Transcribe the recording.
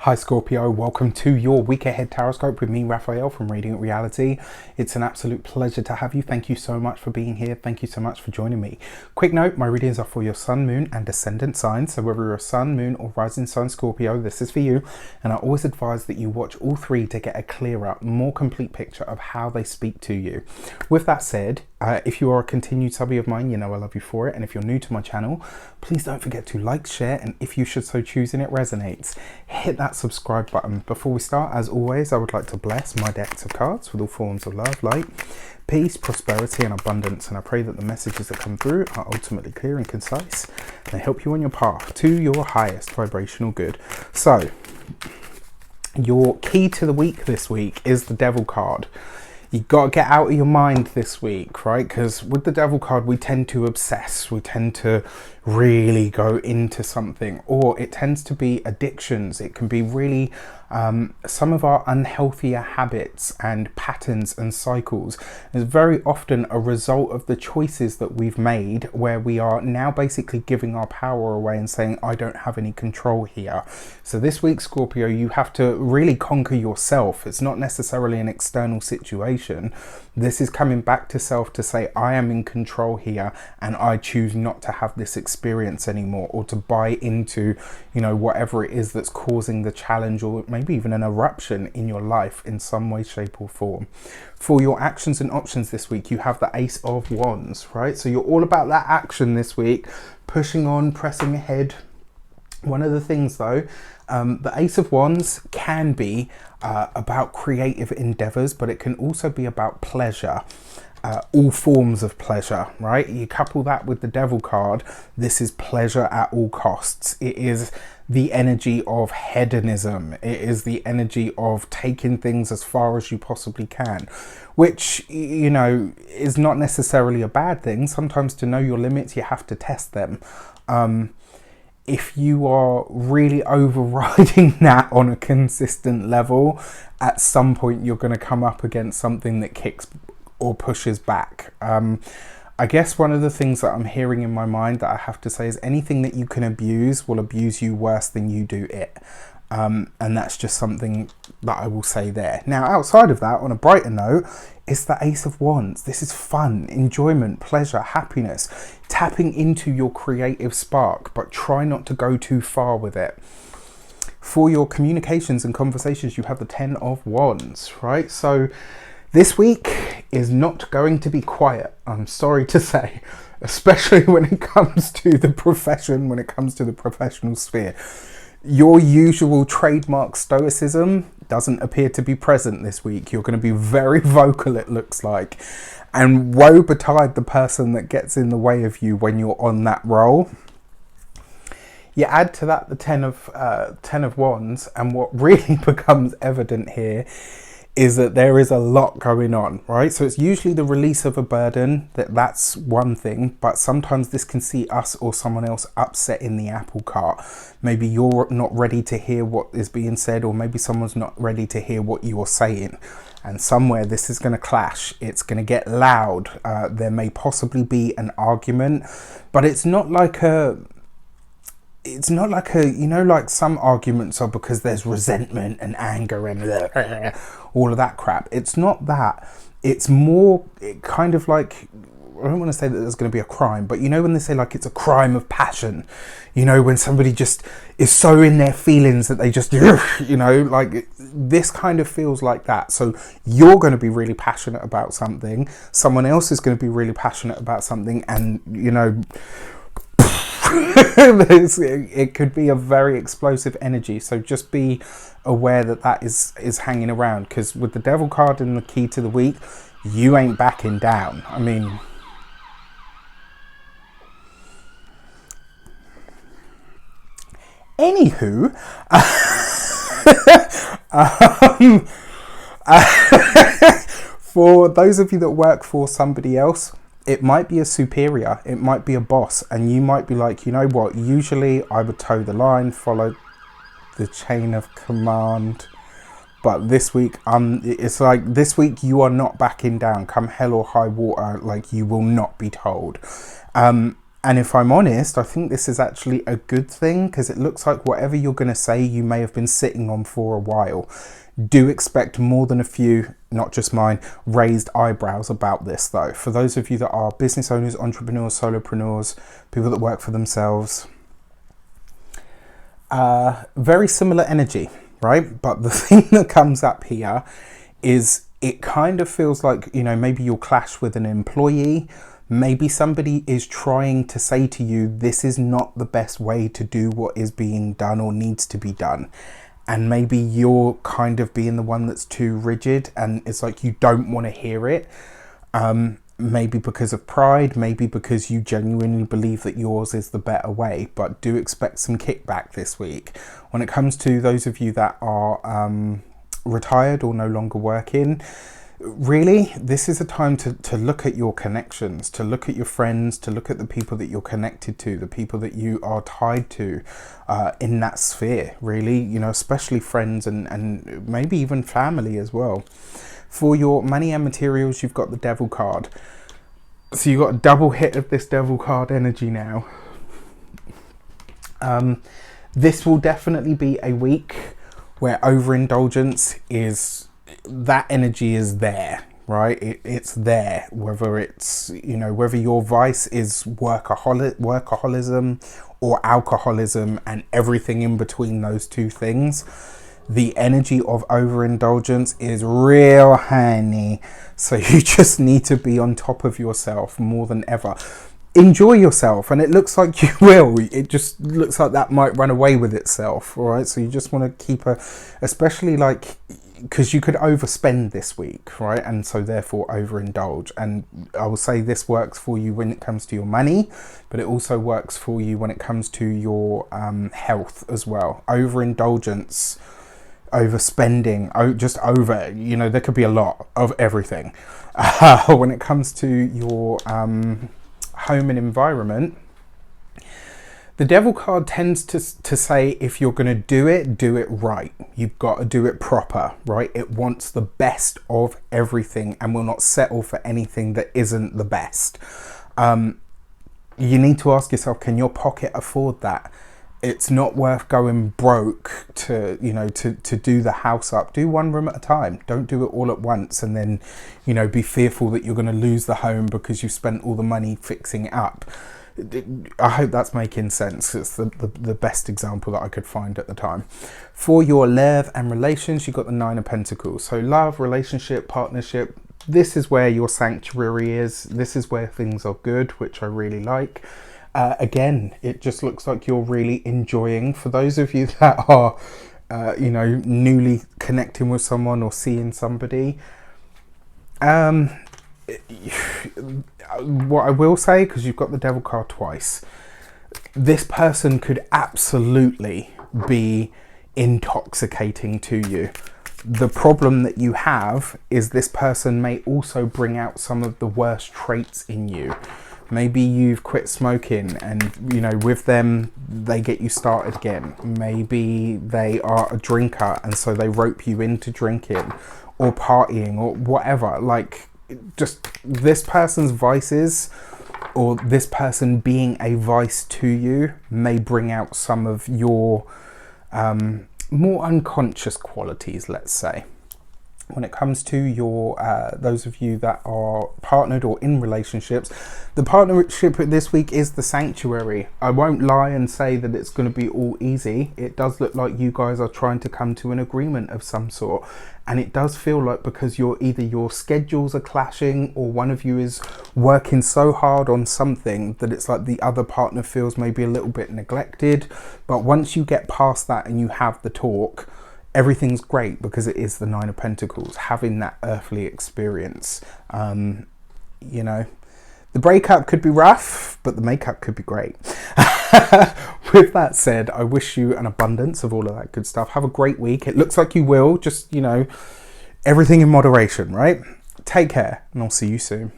Hi Scorpio, welcome to your week ahead tarot with me, Raphael from Radiant Reality. It's an absolute pleasure to have you. Thank you so much for being here. Thank you so much for joining me. Quick note, my readings are for your sun, moon and ascendant signs. So whether you're a sun, moon or rising sign Scorpio, this is for you. And I always advise that you watch all three to get a clearer, more complete picture of how they speak to you. With that said, if you are a continued subby of mine, you know I love you for it. And if you're new to my channel, please don't forget to like, share, and if you should so choose and it resonates, hit that subscribe button. Before we start, as always, I would like to bless my decks of cards with all forms of love, light, peace, prosperity, and abundance. And I pray that the messages that come through are ultimately clear and concise and they help you on your path to your highest vibrational good. So, your key to the week this week is the Devil card. You got to get out of your mind this week, right? Because with the Devil card, we tend to obsess. We tend to really go into something, or it tends to be addictions. It can be really some of our unhealthier habits and patterns and cycles is very often a result of the choices that we've made, where we are now basically giving our power away and saying, I don't have any control here. So this week, Scorpio, you have to really conquer yourself. It's not necessarily an external situation. This is coming back to self to say, I am in control here and I choose not to have this experience anymore, or to buy into, you know, whatever it is that's causing the challenge, or maybe even an eruption in your life in some way, shape or form. For your actions and options this week, you have the Ace of Wands, right? So you're all about that action this week, pushing on, pressing ahead. One of the things though, the Ace of Wands can be about creative endeavors, but it can also be about pleasure. All forms of pleasure, right? You couple that with the Devil card, this is pleasure at all costs. It is the energy of hedonism. It is the energy of taking things as far as you possibly can, which, you know, is not necessarily a bad thing. Sometimes to know your limits, you have to test them. If you are really overriding that on a consistent level, at some point you're going to come up against something that kicks or pushes back. I guess one of the things that I'm hearing in my mind that I have to say is anything that you can abuse will abuse you worse than you do it. And that's just something that I will say there. Now, outside of that, on a brighter note, it's the Ace of Wands. This is fun, enjoyment, pleasure, happiness, tapping into your creative spark, but try not to go too far with it. For your communications and conversations, you have the Ten of Wands, right? So this week is not going to be quiet, I'm sorry to say, especially when it comes to the profession, when it comes to the professional sphere. Your usual trademark stoicism doesn't appear to be present this week. You're going to be very vocal, it looks like. And woe betide the person that gets in the way of you when you're on that roll. You add to that the Ten of Wands, and what really becomes evident here is that there is a lot going on, right? So it's usually the release of a burden, that's one thing, but sometimes this can see us or someone else upset in the apple cart. Maybe you're not ready to hear what is being said, or maybe someone's not ready to hear what you're saying. And somewhere this is going to clash. It's going to get loud. There may possibly be an argument, but it's not like a, you know, like some arguments are because there's resentment and anger and all of that crap. It's not that. It's more kind of like, I don't want to say that there's going to be a crime, but you know when they say like it's a crime of passion, you know, when somebody just is so in their feelings that they just, you know, like this kind of feels like that. So you're going to be really passionate about something. Someone else is going to be really passionate about something, and, you know, it could be a very explosive energy. So just be aware that that is hanging around, because with the Devil card and the key to the week, you ain't backing down. I mean, anywho, for those of you that work for somebody else, it might be a superior, it might be a boss, and you might be like, you know what, usually I would toe the line, follow the chain of command, but this week, it's like, this week you are not backing down, come hell or high water, like you will not be told. And if I'm honest, I think this is actually a good thing, because it looks like whatever you're going to say, you may have been sitting on for a while. Do expect more than a few, not just mine, raised eyebrows about this though. For those of you that are business owners, entrepreneurs, solopreneurs, people that work for themselves, very similar energy, right? But the thing that comes up here is it kind of feels like, you know, maybe you'll clash with an employee. Maybe somebody is trying to say to you, this is not the best way to do what is being done or needs to be done. And maybe you're kind of being the one that's too rigid, and it's like you don't want to hear it. Maybe because of pride, maybe because you genuinely believe that yours is the better way. But do expect some kickback this week. When it comes to those of you that are retired or no longer working, really, this is a time to look at your connections, to look at your friends, to look at the people that you're connected to, the people that you are tied to in that sphere, really, you know, especially friends and maybe even family as well. For your money and materials, you've got the Devil card. So you've got a double hit of this Devil card energy now. This will definitely be a week where overindulgence is, that energy is there, right? It's there, whether it's, you know, whether your vice is workaholism or alcoholism and everything in between those two things. The energy of overindulgence is real, honey. So you just need to be on top of yourself more than ever. Enjoy yourself, and it looks like you will. It just looks like that might run away with itself, all right? So you just want to keep especially like, because you could overspend this week, right? And so therefore overindulge. And I will say this works for you when it comes to your money, but it also works for you when it comes to your health as well. Overindulgence, overspending, just over, you know, there could be a lot of everything. When it comes to your home and environment, the Devil card tends to say, if you're going to do it right. You've got to do it proper, right? It wants the best of everything and will not settle for anything that isn't the best. You need to ask yourself, can your pocket afford that? It's not worth going broke to, you know, to do the house up. Do one room at a time. Don't do it all at once and then, you know, be fearful that you're going to lose the home because you spent all the money fixing it up. I hope that's making sense. It's the best example that I could find at the time. For your love and relations, you've got the Nine of Pentacles. So love, relationship, partnership, this is where your sanctuary is. This is where things are good, which I really like. Again, it just looks like you're really enjoying. For those of you that are, you know, newly connecting with someone or seeing somebody, what I will say, because you've got the Devil card twice, this person could absolutely be intoxicating to you. The problem that you have is this person may also bring out some of the worst traits in you. Maybe you've quit smoking and, you know, with them, they get you started again. Maybe they are a drinker and so they rope you into drinking or partying or whatever. Like, just this person's vices or this person being a vice to you may bring out some of your more unconscious qualities, let's say. When it comes to your those of you that are partnered or in relationships, the partnership this week is the sanctuary. I won't lie and say that it's going to be all easy. It does look like you guys are trying to come to an agreement of some sort, and it does feel like, because either your schedules are clashing or one of you is working so hard on something that it's like the other partner feels maybe a little bit neglected. But once you get past that and you have the talk, everything's great, because it is the Nine of Pentacles, having that earthly experience. You know, the breakup could be rough, but the makeup could be great. With that said, I wish you an abundance of all of that good stuff. Have a great week. It looks like you will, just, you know, everything in moderation, right? Take care, and I'll see you soon.